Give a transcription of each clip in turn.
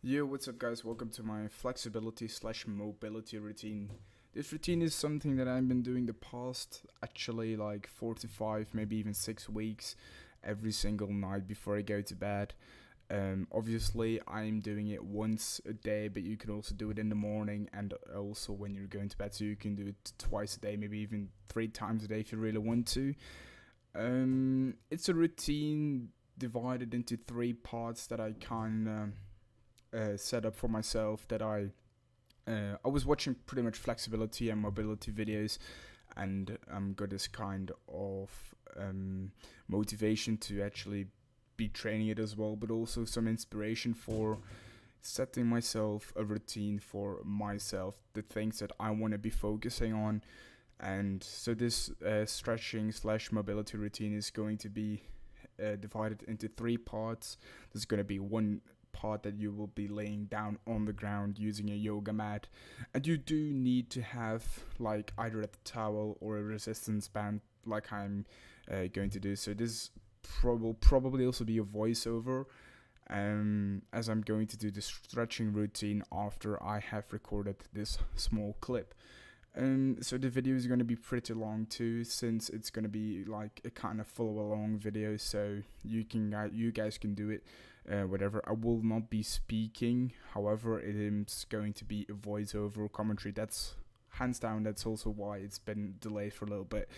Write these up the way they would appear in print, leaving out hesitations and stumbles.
Yo, what's up guys? Welcome to my flexibility slash mobility routine. This routine is something that I've been doing the past actually like 4 to 5, maybe even 6 weeks, every single night before I go to bed. Obviously, I'm doing it once a day, but you can also do it in the morning and also when you're going to bed. So you can do it twice a day, maybe even 3 times a day if you really want to. It's a routine divided into 3 parts that I kind of set up for myself. I was watching pretty much flexibility and mobility videos, and got this kind of motivation to actually be training it as well, but also some inspiration for setting myself a routine for myself, the things that I want to be focusing on. And so this stretching slash mobility routine is going to be divided into 3 parts. There's going to be one part that you will be laying down on the ground using a yoga mat, and you do need to have like either a towel or a resistance band like I'm going to do. So this will probably also be a voiceover, as I'm going to do the stretching routine after I have recorded this small clip. So the video is going to be pretty long too, since it's going to be like a kind of follow along video, so you guys can do it whatever. I will not be speaking, however it is going to be a voiceover commentary. That's hands down, that's also why it's been delayed for a little bit.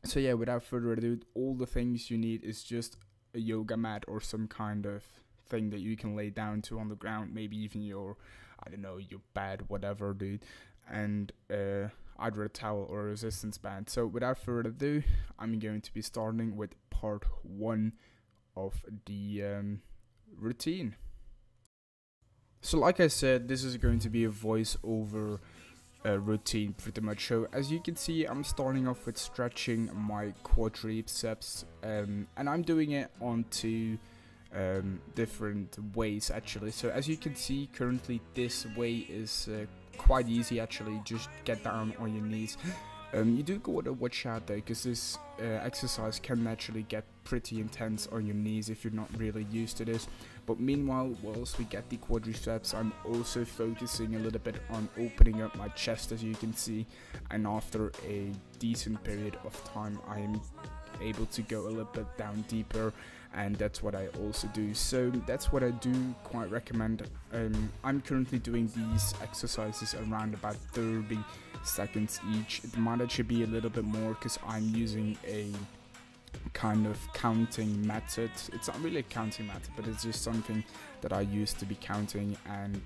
So yeah, without further ado, all the things you need is just a yoga mat or some kind of thing that you can lay down to on the ground, maybe even your, I don't know, your bed, whatever, dude, and either a towel or a resistance band. So without further ado, I'm going to be starting with part 1 of the routine. So like I said, this is going to be a voiceover routine pretty much. So as you can see, I'm starting off with stretching my quadriceps, and I'm doing it on 2 different ways actually. So as you can see, currently this way is quite easy actually. Just get down on your knees. You do go to watch out though, because this exercise can actually get pretty intense on your knees if you're not really used to this. But meanwhile, whilst we get the quadriceps, I'm also focusing a little bit on opening up my chest, as you can see, and after a decent period of time I am able to go a little bit down deeper, and that's what I also do. So that's what I do quite recommend. I'm currently doing these exercises around about 30 seconds each. It might actually be a little bit more because I'm using a kind of counting method. It's not really a counting method, but it's just something that I used to be counting, and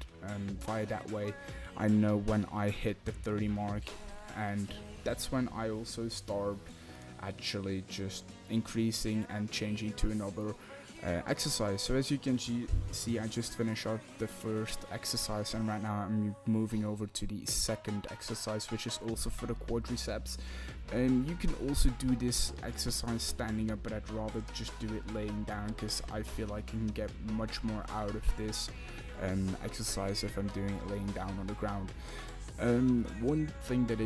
via that way I know when I hit the 30 mark, and that's when I also start actually just increasing and changing to another exercise. So as you can see, I just finished up the first exercise, and right now I'm moving over to the second exercise, which is also for the quadriceps. You can also do this exercise standing up, but I'd rather just do it laying down, because I feel like I can get much more out of this exercise if I'm doing it laying down on the ground. One thing that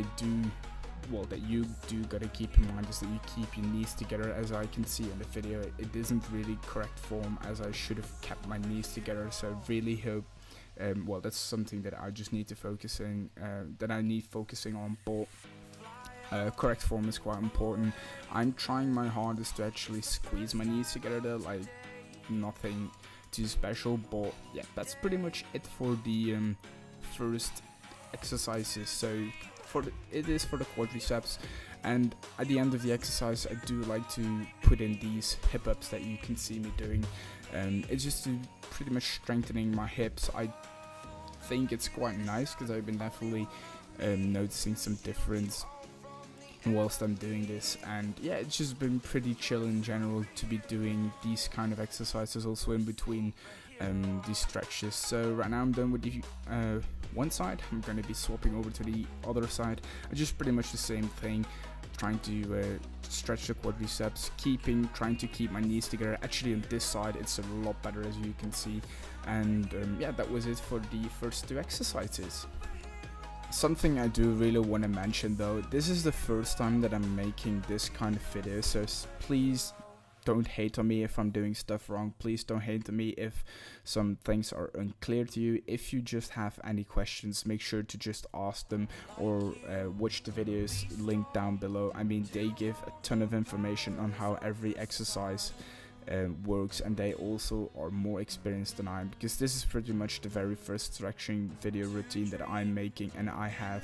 that you do gotta keep in mind is that you keep your knees together. As I can see in the video, it isn't really correct form, as I should have kept my knees together. So I really hope, that's something that I just need to focusing on, but correct form is quite important. I'm trying my hardest to actually squeeze my knees together though, like nothing too special, but yeah, that's pretty much it for the first exercises. So it is for the quadriceps, and at the end of the exercise I do like to put in these hip ups that you can see me doing. It's just to pretty much strengthening my hips. I think it's quite nice because I've been definitely noticing some difference whilst I'm doing this, and yeah, it's just been pretty chill in general to be doing these kind of exercises also in between these stretches. So right now I'm done with the one side. I'm going to be swapping over to the other side. Just pretty much the same thing, trying to stretch the quadriceps, trying to keep my knees together. Actually on this side it's a lot better, as you can see. And yeah, that was it for the first 2 exercises. Something I do really want to mention though, this is the first time that I'm making this kind of video, so please don't hate on me if I'm doing stuff wrong. Please don't hate on me if some things are unclear to you. If you just have any questions, make sure to just ask them, or watch the videos linked down below. I mean, they give a ton of information on how every exercise works, and they also are more experienced than I am, because this is pretty much the very first stretching video routine that I'm making, and I have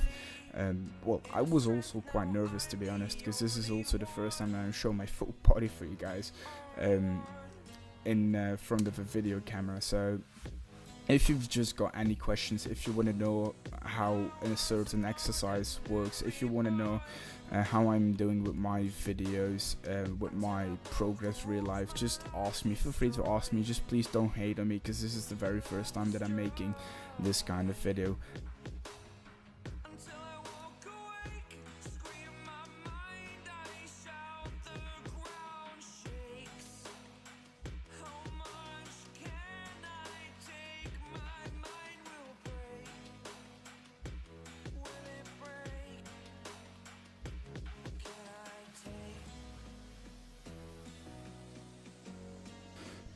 well, I was also quite nervous, to be honest, because this is also the first time that I show my full body for you guys in front of a video camera. So if you've just got any questions, if you want to know how a certain exercise works, if you want to know how I'm doing with my videos, with my progress real life, just ask me. Feel free to ask me. Just please don't hate on me, because this is the very first time that I'm making this kind of video.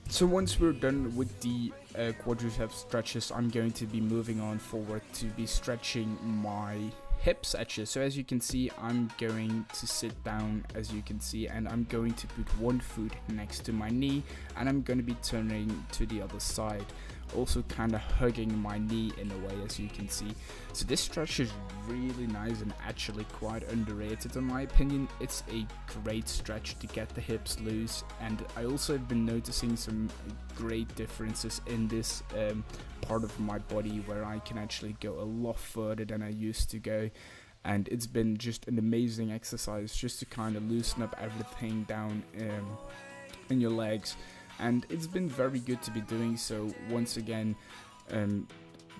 So once we're done with the quadriceps stretches, I'm going to be moving on forward to be stretching my hips actually. So as you can see, I'm going to sit down, as you can see, and I'm going to put one foot next to my knee, and I'm going to be turning to the other side, also kind of hugging my knee in a way, as you can see. So this stretch is really nice and actually quite underrated in my opinion. It's a great stretch to get the hips loose, and I also have been noticing some great differences in this part of my body, where I can actually go a lot further than I used to go. And it's been just an amazing exercise just to kind of loosen up everything down in your legs, and it's been very good to be doing so. Once again,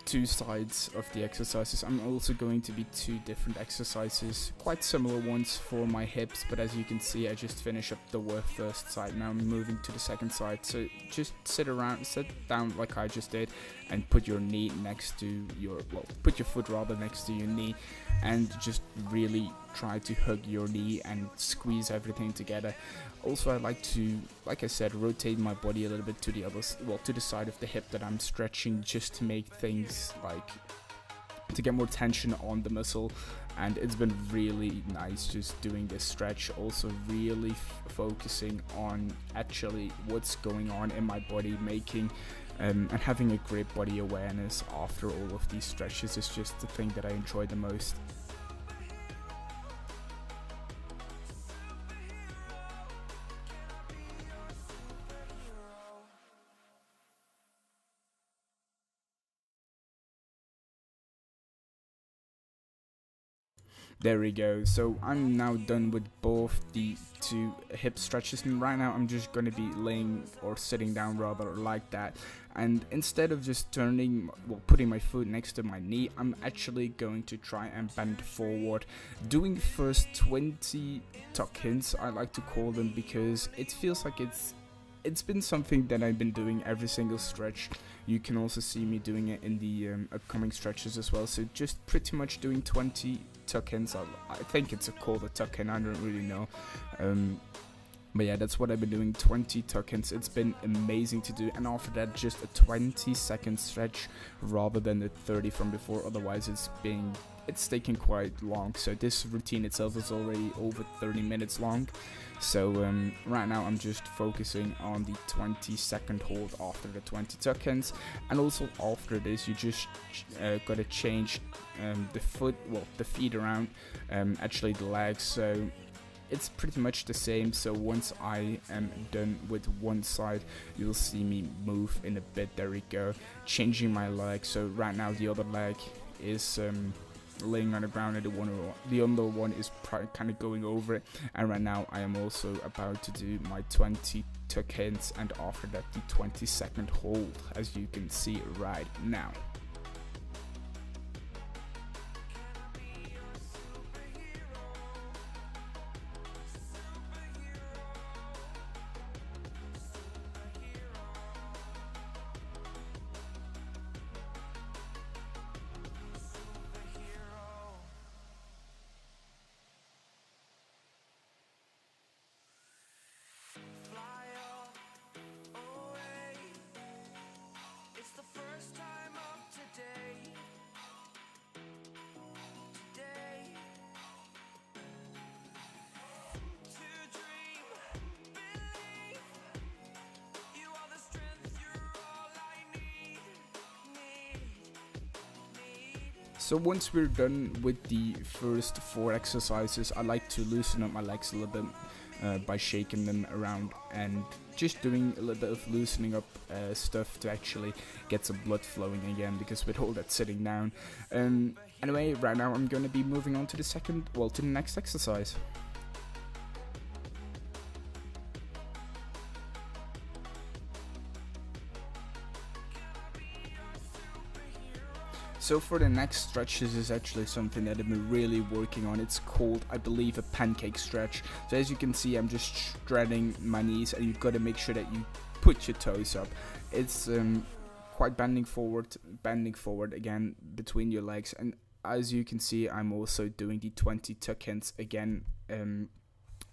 two sides of the exercises. I'm also going to be two different exercises, quite similar ones for my hips, but as you can see, I just finished up the first side. Now I'm moving to the second side. So just sit down like I just did, and put your knee next to your, well, put your foot rather next to your knee, and just really try to hug your knee and squeeze everything together. Also, I like to, like I said, rotate my body a little bit to the other, well, to the side of the hip that I'm stretching, just to make things like, to get more tension on the muscle. And it's been really nice just doing this stretch, also really focusing on actually what's going on in my body, making and having a great body awareness after all of these stretches is just the thing that I enjoy the most. There we go. So I'm now done with both the two hip stretches, and right now I'm just going to be laying, or sitting down rather, like that. And instead of just turning, well, putting my foot next to my knee, I'm actually going to try and bend forward, doing first 20 tuck-ins, I like to call them, because it feels like it's been something that I've been doing every single stretch. You can also see me doing it in the upcoming stretches as well. So just pretty much doing 20 tuck-ins. I think it's called a tuck-in, I don't really know. But yeah, that's what I've been doing, 20 tuck-ins. It's been amazing to do, and after that just a 20-second stretch rather than the 30 from before. Otherwise it's taking quite long. So this routine itself is already over 30 minutes long. So right now I'm just focusing on the 20-second hold after the 20 tuck-ins, and also after this you just gotta change the feet around, actually the legs. So it's pretty much the same. So once I am done with one side, you'll see me move in a bit. There we go, changing my leg. So right now the other leg is laying on the ground, and the other one is kind of going over it. And right now I am also about to do my 20 tuck-ins, and after that the 20-second hold, as you can see right now. So once we're done with the first 4 exercises, I like to loosen up my legs a little bit by shaking them around and just doing a little bit of loosening up stuff to actually get some blood flowing again, because with all that sitting down. Anyway, right now I'm going to be moving on to the next exercise. So for the next stretch, this is actually something that I've been really working on. It's called, I believe, a pancake stretch. So as you can see, I'm just straddling my knees, and you've got to make sure that you put your toes up. It's quite bending forward again between your legs. And as you can see, I'm also doing the 20 tuck-ins again,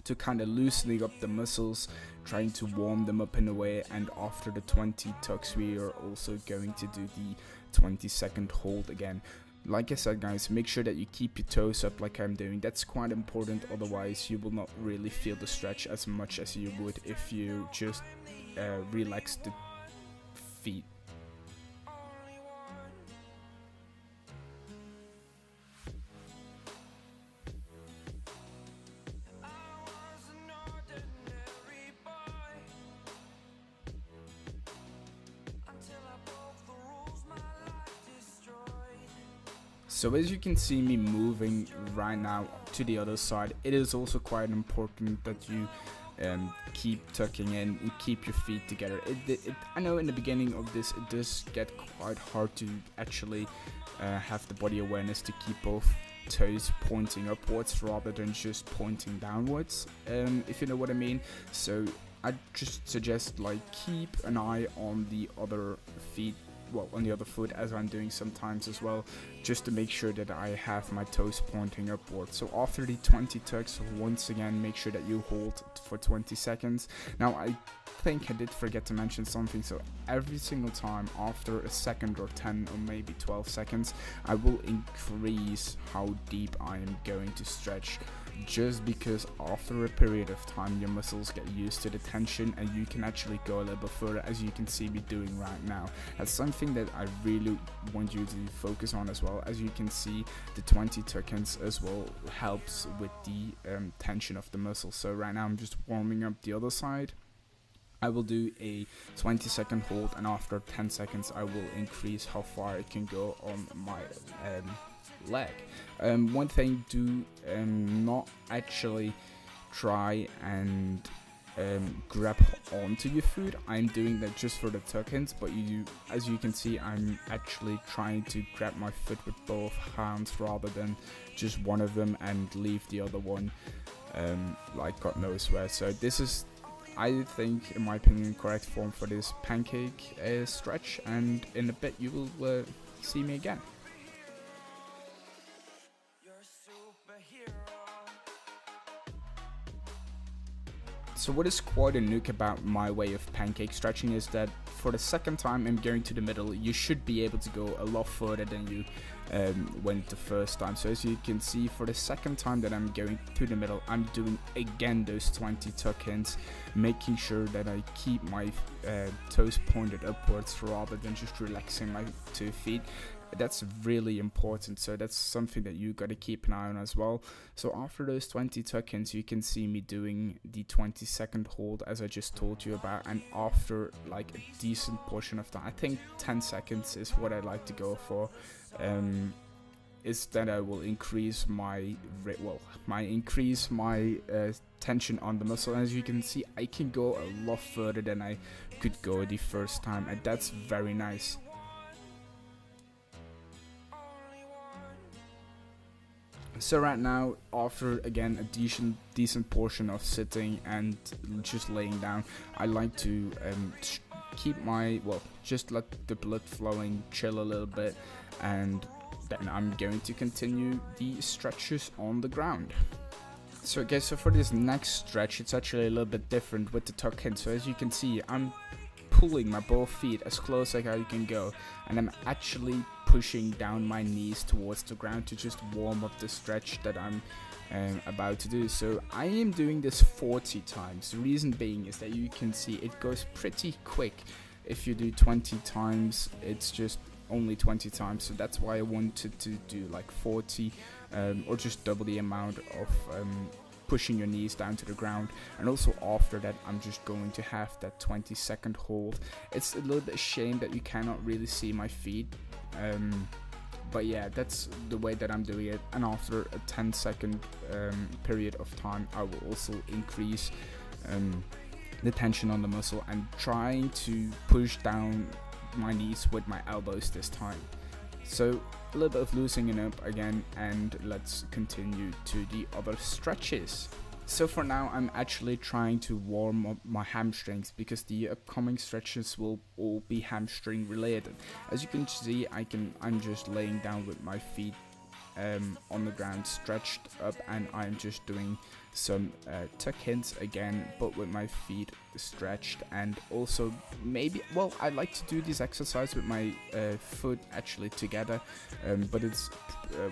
to kind of loosening up the muscles, trying to warm them up in a way. And after the 20 tucks, we are also going to do the 20-second hold again. Like I said, guys, make sure that you keep your toes up like I'm doing. That's quite important, otherwise you will not really feel the stretch as much as you would if you just relax the feet. So as you can see me moving right now to the other side, it is also quite important that you keep tucking in and keep your feet together. I know in the beginning of this it does get quite hard to actually have the body awareness to keep both toes pointing upwards rather than just pointing downwards, if you know what I mean. So I just suggest like keep an eye on the other feet, on the other foot, as I'm doing sometimes as well, just to make sure that I have my toes pointing upwards. So after the 20 tucks, once again make sure that you hold for 20 seconds. Now I think I did forget to mention something, so every single time after a second or 10 or maybe 12 seconds, I will increase how deep I am going to stretch, just because after a period of time your muscles get used to the tension and you can actually go a little bit further, as you can see me doing right now. That's something that I really want you to focus on as well. As you can see, the 20 tuck-ins as well helps with the tension of the muscle. So right now I'm just warming up the other side. I will do a 20-second hold, and after 10 seconds I will increase how far I can go on my leg. One thing, do not actually try and grab onto your foot. I'm doing that just for the tuck-ins, but as you can see, I'm actually trying to grab my foot with both hands rather than just one of them and leave the other one like God knows where. So this is, I think, in my opinion, correct form for this pancake stretch, and in a bit you will see me again. So what is quite unique about my way of pancake stretching is that for the second time I'm going to the middle, you should be able to go a lot further than you went the first time. So as you can see, for the second time that I'm going to the middle, I'm doing again those 20 tuck-ins, making sure that I keep my toes pointed upwards rather than just relaxing my 2 feet. That's really important, so that's something that you got to keep an eye on as well. So after those 20 tuck-ins, you can see me doing the 20-second hold, as I just told you about, and after like a decent portion of time, I think 10 seconds is what I like to go for, is that I will increase my tension on the muscle. As you can see, I can go a lot further than I could go the first time, and that's very nice. So right now, after again a decent portion of sitting and just laying down, I like to keep my, just let the blood flowing, chill a little bit, and then I'm going to continue the stretches on the ground. So okay, so for this next stretch, it's actually a little bit different with the tuck in. So as you can see, I'm pulling my both feet as close as I can go, and I'm actually pushing down my knees towards the ground to just warm up the stretch that I'm about to do. So I am doing this 40 times. The reason being is that you can see it goes pretty quick. If you do 20 times, it's just only 20 times, so that's why I wanted to do like 40 or just double the amount of pushing your knees down to the ground. And also after that, I'm just going to have that 20-second hold. It's a little bit shame that you cannot really see my feet, but yeah, that's the way that I'm doing it. And after a 10-second period of time, I will also increase the tension on the muscle and trying to push down my knees with my elbows this time. So a little bit of loosening up again, and let's continue to the other stretches. So for now, I'm actually trying to warm up my hamstrings because the upcoming stretches will all be hamstring related. As you can see, I'm just laying down with my feet on the ground, stretched up, and I'm just doing some tuck-ins again, but with my feet stretched. And also maybe, well, I like to do this exercise with my foot actually together, but it's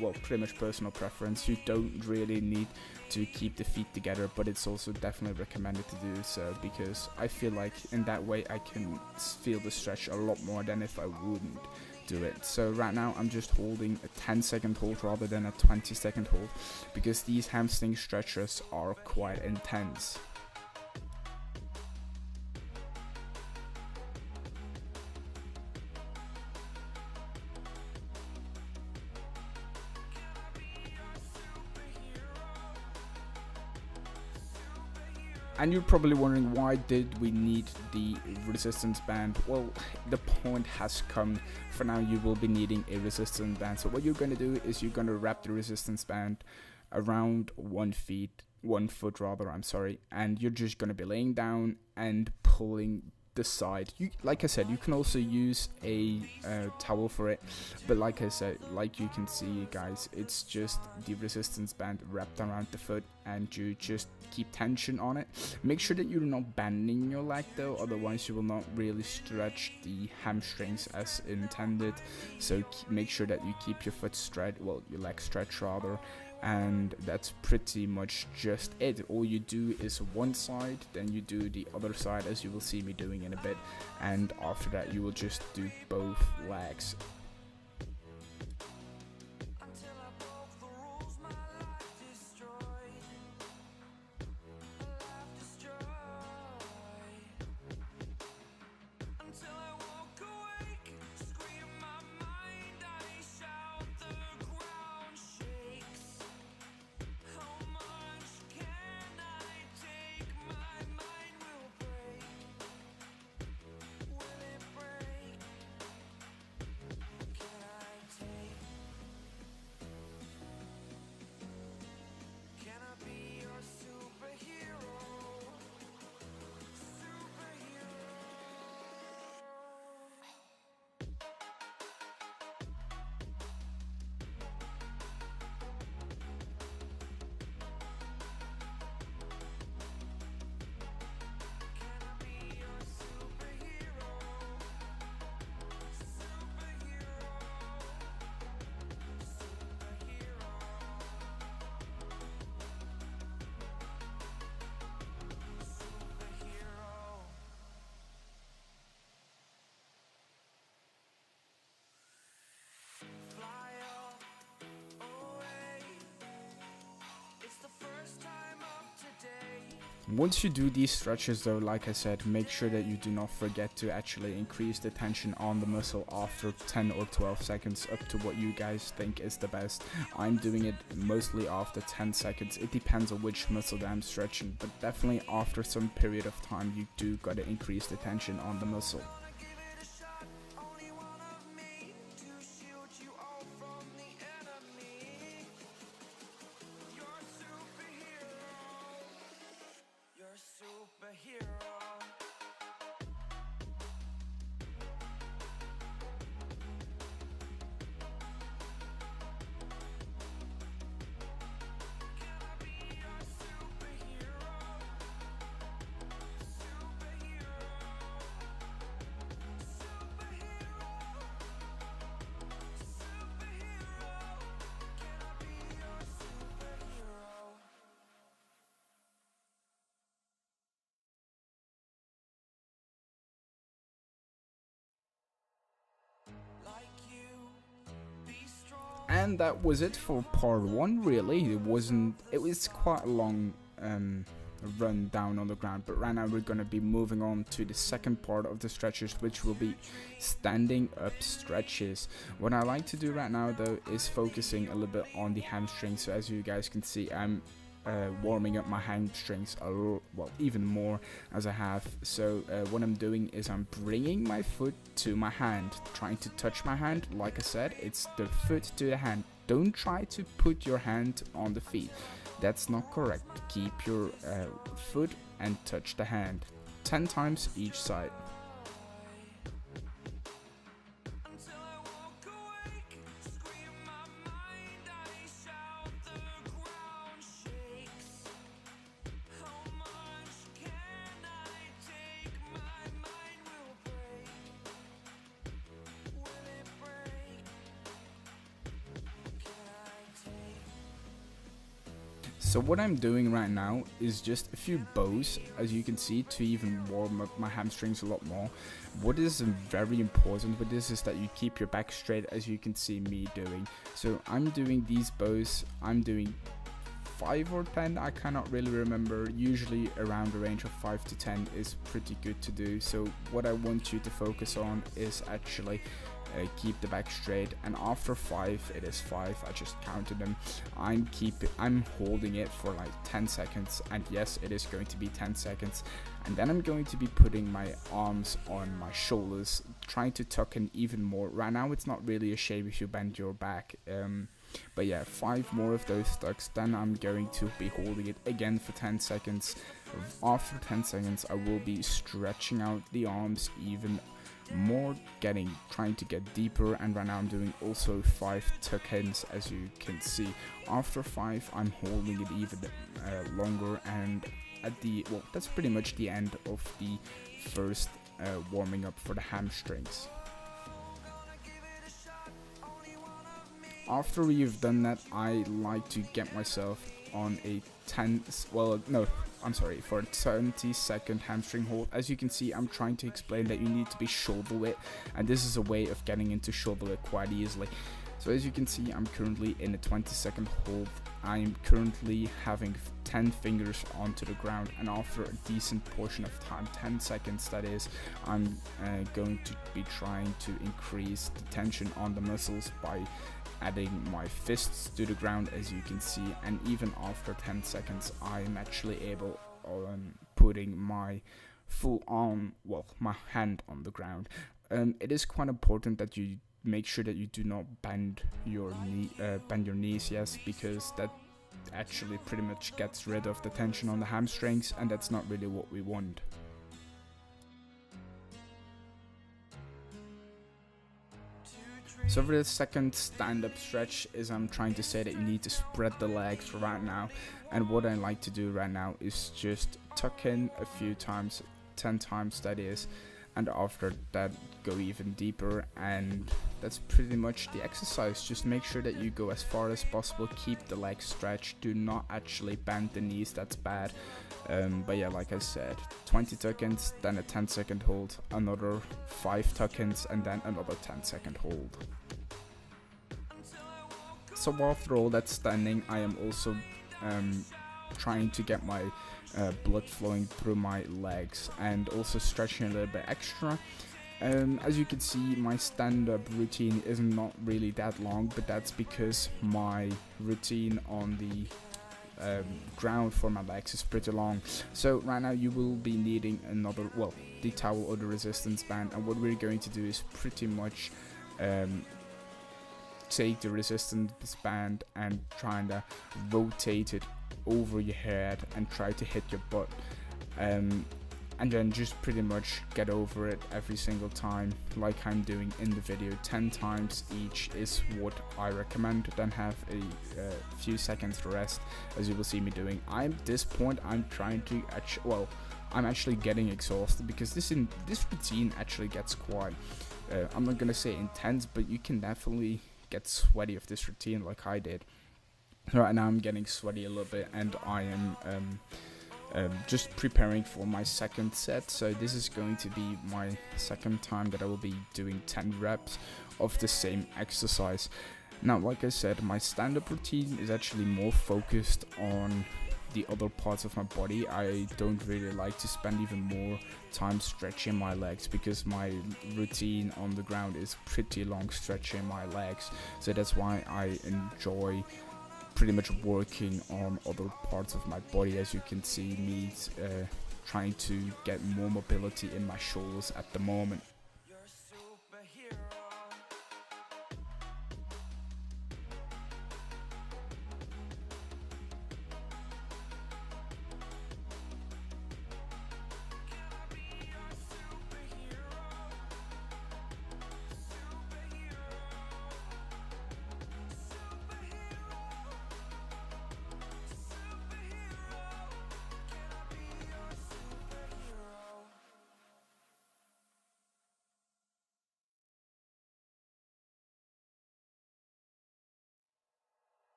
well, pretty much personal preference. You don't really need to keep the feet together, but it's also definitely recommended to do so, because I feel like in that way I can feel the stretch a lot more than if I wouldn't do it. So right now I'm just holding a 10-second hold rather than a 20-second hold, because these hamstring stretches are quite intense. And you're probably wondering, why did we need the resistance band? Well, the point has come. For now, you will be needing a resistance band. So what you're going to do is you're going to wrap the resistance band around 1 foot rather, and you're just going to be laying down and pulling the side. Like I said, you can also use a towel for it, but like I said, like you can see, guys, it's just the resistance band wrapped around the foot, and you just keep tension on it. Make sure that you're not bending your leg though, otherwise you will not really stretch the hamstrings as intended. So make sure that you keep your foot straight, well, your leg stretched rather. And that's pretty much just it. All you do is one side, then you do the other side, as you will see me doing in a bit, and after that you will just do both legs. Once you do these stretches though, like I said, make sure that you do not forget to actually increase the tension on the muscle after 10 or 12 seconds, up to what you guys think is the best. I'm doing it mostly after 10 seconds. It depends on which muscle that I'm stretching, but definitely after some period of time you do gotta increase the tension on the muscle. And that was it for part 1, really. It was quite a long run down on the ground, but right now we're going to be moving on to the second part of the stretches, which will be standing up stretches. What I like to do right now though is focusing a little bit on the hamstrings. So as you guys can see, I'm warming up my hamstrings even more as I have. So what I'm doing is I'm bringing my foot to my hand, trying to touch my hand. Like I said, it's the foot to the hand. Don't try to put your hand on the feet. That's not correct. Keep your foot and touch the hand 10 times each side. So what I'm doing right now is just a few bows, as you can see, to even warm up my hamstrings a lot more. What is very important with this is that you keep your back straight, as you can see me doing. So I'm doing these bows, I'm doing 5 or 10, I cannot really remember. Usually around the range of 5 to 10 is pretty good to do. So what I want you to focus on is actually keep the back straight, and after 5, it is 5, I just counted them. I'm holding it for like 10 seconds, and yes, it is going to be 10 seconds, and then I'm going to be putting my arms on my shoulders, trying to tuck in even more. Right now it's not really a shame if you bend your back, but yeah, 5 more of those tucks, then I'm going to be holding it again for 10 seconds. After 10 seconds I will be stretching out the arms even more, trying to get deeper, and right now I'm doing also 5 tuck-ins, as you can see. After 5 I'm holding it even longer, and that's pretty much the end of the first warming up for the hamstrings. After you've done that, I like to get myself on a 20-second hamstring hold. As you can see, I'm trying to explain that you need to be shoulder width, and this is a way of getting into shoulder width quite easily. So as you can see, I'm currently in a 20-second hold. I'm currently having 10 fingers onto the ground, and after a decent portion of time, 10 seconds that is, I'm going to be trying to increase the tension on the muscles by adding my fists to the ground, as you can see, and even after 10 seconds I'm actually able putting my full arm, my hand on the ground. It is quite important that you make sure that you do not bend your knees, yes, because that actually pretty much gets rid of the tension on the hamstrings, and that's not really what we want. So for the second stand-up stretch is I'm trying to say that you need to spread the legs right now, and what I like to do right now is just tuck in a few times, 10 times that is, and after that go even deeper, and that's pretty much the exercise. Just make sure that you go as far as possible, keep the legs stretched, do not actually bend the knees, that's bad. But yeah, like I said, 20 tuck-ins, then a 10-second hold, another 5 tuck-ins, and then another 10-second hold. So after all that standing, I am also trying to get my blood flowing through my legs, and also stretching a little bit extra. As you can see, my stand-up routine is not really that long, but that's because my routine on the ground for my legs is pretty long. So right now you will be needing the towel or the resistance band, and what we're going to do is pretty much take the resistance band and trying to rotate it over your head and try to hit your butt, and then just pretty much get over it every single time, like I'm doing in the video. 10 times each is what I recommend, then have a few seconds rest, as you will see me doing. At this point I'm trying to I'm actually getting exhausted, because this routine actually gets quite I'm not gonna say intense, but you can definitely get sweaty of this routine like I did. Right now I'm getting sweaty a little bit, and I am just preparing for my second set. So this is going to be my second time that I will be doing 10 reps of the same exercise. Now, like I said, my stand-up routine is actually more focused on the other parts of my body. I don't really like to spend even more time stretching my legs, because my routine on the ground is pretty long stretching my legs, so that's why I enjoy pretty much working on other parts of my body. As you can see me trying to get more mobility in my shoulders at the moment.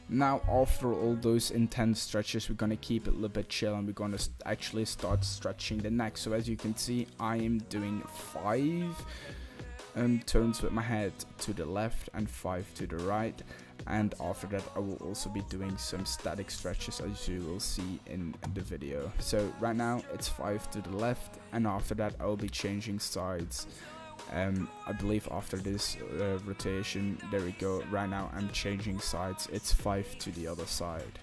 Now, after all those intense stretches, we're gonna keep it a little bit chill, and we're gonna actually start stretching the neck. So as you can see, I am doing 5 turns with my head to the left and 5 to the right, and after that I will also be doing some static stretches, as you will see in the video. So right now it's 5 to the left, and after that I will be changing sides. I believe after this rotation, there we go, right now I'm changing sides, it's 5 to the other side.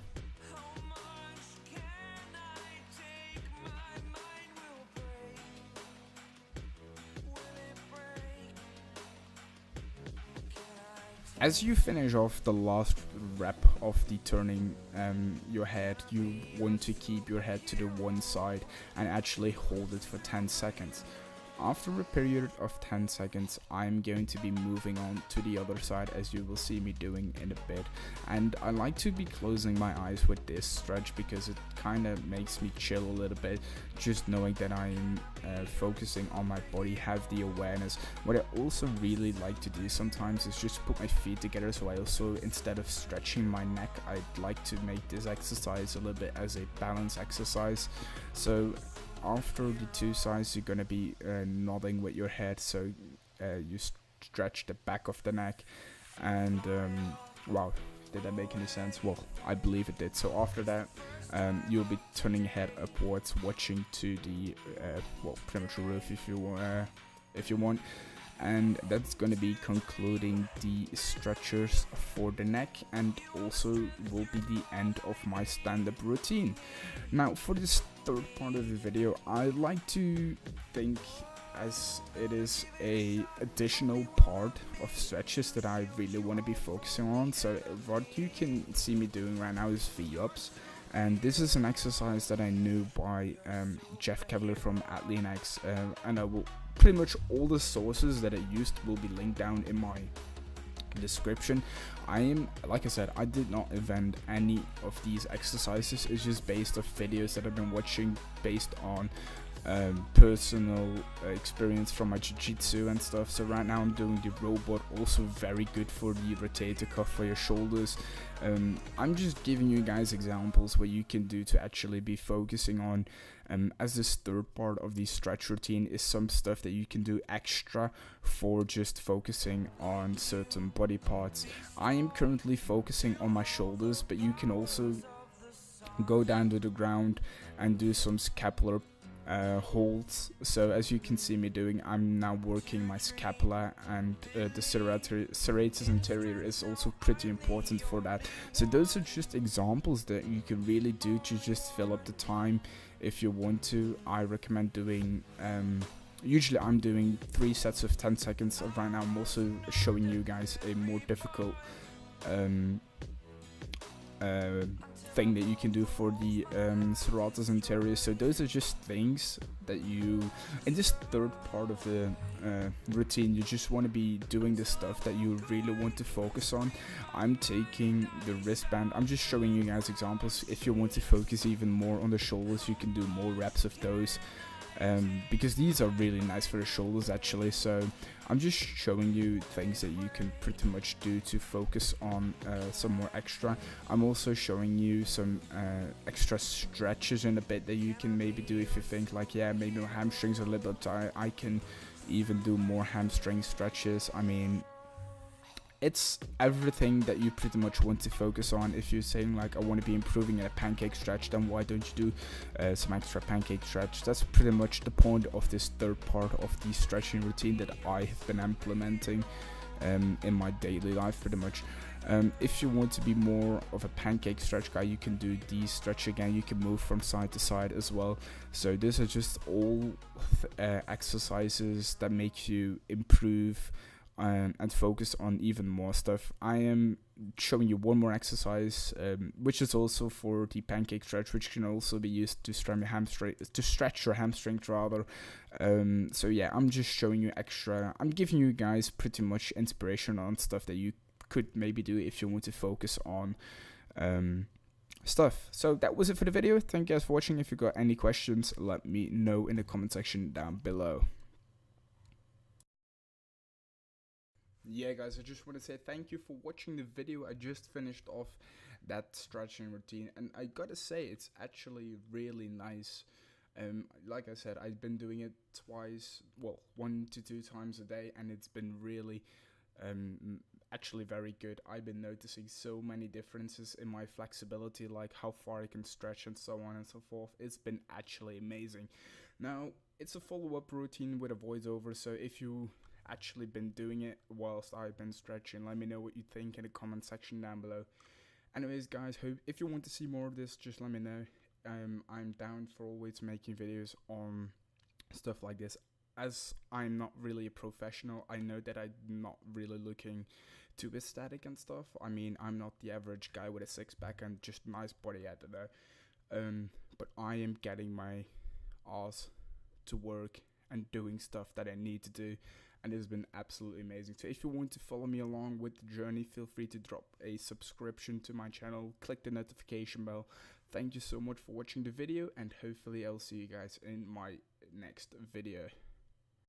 As you finish off the last rep of the turning your head, you want to keep your head to the one side and actually hold it for 10 seconds. After a period of 10 seconds, I'm going to be moving on to the other side, as you will see me doing in a bit. And I like to be closing my eyes with this stretch, because it kind of makes me chill a little bit, just knowing that I'm focusing on my body, have the awareness. What I also really like to do sometimes is just put my feet together, so I also, instead of stretching my neck, I'd like to make this exercise a little bit as a balance exercise. So after the 2 sides, you're gonna be nodding with your head, so you stretch the back of the neck, and wow, did that make any sense? Well, I believe it did. So after that, you'll be turning your head upwards, watching to the well, pretty much roof if you want, and that's going to be concluding the stretchers for the neck, and also will be the end of my stand-up routine. Now, for this third part of the video, I like to think as it is a additional part of stretches that I really want to be focusing on. So what you can see me doing right now is V-ups, and this is an exercise that I knew by Jeff Cavalier from AtheanX, and I will pretty much all the sources that I used will be linked down in my description. Like I said, I did not invent any of these exercises. It's just based off videos that I've been watching, based on personal experience from my jiu-jitsu and stuff. So right now I'm doing the robot, also very good for the rotator cuff for your shoulders. I'm just giving you guys examples what you can do to actually be focusing on, as this third part of the stretch routine is some stuff that you can do extra for just focusing on certain body parts. I am currently focusing on my shoulders, but you can also go down to the ground and do some scapular holds. So as you can see me doing, I'm now working my scapula, and the serratus anterior is also pretty important for that. So those are just examples that you can really do to just fill up the time if you want to. I recommend doing usually I'm doing 3 sets of 10 seconds. Right now I'm also showing you guys a more difficult thing that you can do for the serratus anterior. So those are just things that you, in this third part of the routine, you just want to be doing the stuff that you really want to focus on. I'm taking the wristband, I'm just showing you guys examples. If you want to focus even more on the shoulders, you can do more reps of those. because these are really nice for the shoulders actually. So I'm just showing you things that you can pretty much do to focus on some more extra. I'm also showing you some extra stretches in a bit that you can maybe do if you think like, yeah, maybe my hamstrings are a little bit tight. I can even do more hamstring stretches. I mean, it's everything that you pretty much want to focus on. If you're saying like, I want to be improving at a pancake stretch, then why don't you do some extra pancake stretch? That's pretty much the point of this third part of the stretching routine that I have been implementing in my daily life pretty much. If you want to be more of a pancake stretch guy, you can do these stretch again. You can move from side to side as well. So these are just all exercises that make you improve and focus on even more stuff. I am showing you one more exercise, which is also for the pancake stretch, which can also be used to stretch your hamstrings rather. So yeah, I'm just showing you extra. I'm giving you guys pretty much inspiration on stuff that you could maybe do if you want to focus on stuff. So that was it for the video. Thank you guys for watching. If you got any questions, let me know in the comment section down below. Yeah guys, I just want to say thank you for watching the video. I just finished off that stretching routine, and I gotta say it's actually really nice. Like I said, I've been doing it twice, well, 1 to 2 times a day, and it's been really actually very good. I've been noticing so many differences in my flexibility, like how far I can stretch and so on and so forth. It's been actually amazing. Now it's a follow-up routine with a voiceover, so if you actually been doing it whilst I've been stretching, let me know what you think in the comment section down below. Anyways guys, hope if you want to see more of this, just let me know. I'm down for always making videos on stuff like this. As I'm not really a professional, I know that I'm not really looking too aesthetic and stuff. I mean, I'm not the average guy with a six-pack and just nice body out there. But I am getting my ass to work and doing stuff that I need to do, and it's been absolutely amazing. So if you want to follow me along with the journey, feel free to drop a subscription to my channel, click the notification bell. Thank you so much for watching the video, and hopefully I'll see you guys in my next video.